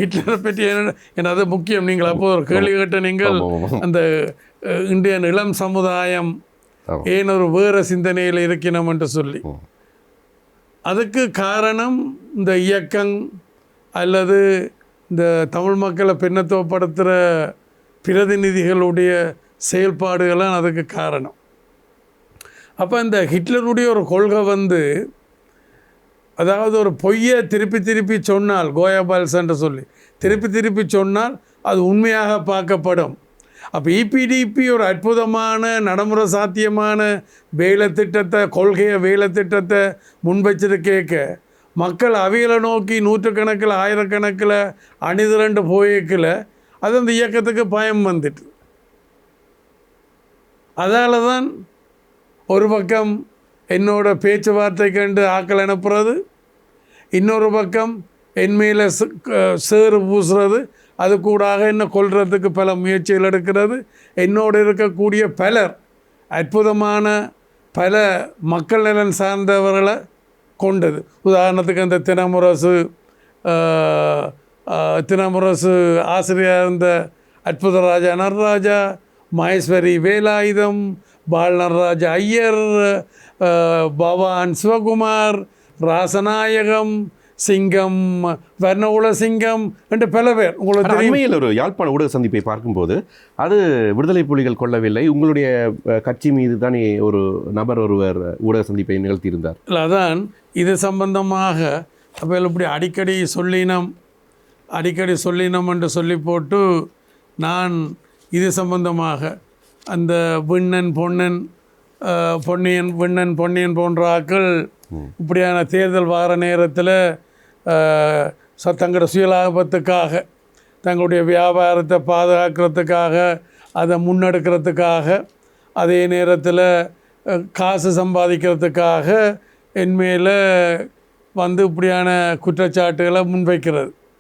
ஹிட்லரை பற்றி என்ன அது முக்கியம். நீங்கள் அப்போது ஒரு கேள்வி கேட்ட நீங்கள் அந்த இந்திய இளம் சமுதாயம் ஏன் ஒரு வேறு சிந்தனையில் இருக்கணும் என்று சொல்லி, அதுக்கு காரணம் இந்த இயக்கம் அல்லது இந்த தமிழ் மக்களை பின்னத்துவப்படுத்துகிற பிரதிநிதிகளுடைய செயல்பாடுகள்லாம் அதுக்கு காரணம். அப்போ இந்த ஹிட்லருடைய ஒரு கொள்கை வந்து, அதாவது ஒரு பொய்யை திருப்பி திருப்பி சொன்னால், கோயபால்ஸ் என்று சொல்லி திருப்பி திருப்பி சொன்னால் அது உண்மையாக பார்க்கப்படும். அப்போ இபிடிபி ஒரு அற்புதமான நடைமுறை சாத்தியமான வேலை திட்டத்தை, கொள்கையை வேலை திட்டத்தை முன்வச்சது கேட்க மக்கள் அவைகளை நோக்கி நூற்றுக்கணக்கில் ஆயிரக்கணக்கில் அணிதிரண்டு போய்க்கல அது அந்த இயக்கத்துக்கு பயம் வந்துட்டு. அதால் தான் ஒரு பக்கம் என்னோட பேச்சுவார்த்தை கண்டு ஆக்கள் அனுப்புறது, இன்னொரு பக்கம் என் மேலே சேறு பூசுறது, அது கூடாக என்ன கொல்றதுக்கு பல முயற்சிகள் எடுக்கிறது. என்னோடு இருக்கக்கூடிய பலர் அற்புதமான பல மக்கள் நலன் சார்ந்தவர்களை கொண்டது. உதாரணத்துக்கு அந்த தினமுரசு ஆசிரியர் இருந்த அற்புதராஜா நடராஜா, மகேஸ்வரி வேலாயுதம், பால் நடராஜ ஐயர், பவான் சிவகுமார், ராசநாயகம், சிங்கம், வர்ணகுல சிங்கம் என்று பல பேர். உங்களுக்கு உண்மையில் ஒரு யாழ்ப்பாண ஊடக சந்திப்பை பார்க்கும்போது அது விடுதலை புலிகள் கொள்ளவில்லை, உங்களுடைய கட்சி மீது தானே ஒரு நபர் ஒருவர் ஊடக சந்திப்பை நிகழ்த்தியிருந்தார். இல்லை, அதான் இது சம்பந்தமாக அப்போ இப்படி அடிக்கடி சொல்லினம் என்று சொல்லி போட்டு நான் இது சம்பந்தமாக அந்த பொன்னியன் போன்ற ஆக்கள் இப்படியான தேர்தல் வார நேரத்தில் தங்களோட சுயலாபத்துக்காக, தங்களுடைய வியாபாரத்தை பாதுகாக்கிறதுக்காக, அதை முன்னெடுக்கிறதுக்காக, அதே நேரத்தில் காசு சம்பாதிக்கிறதுக்காக என் மேலே வந்து இப்படியான குற்றச்சாட்டுகளை முன்வைக்கிறது.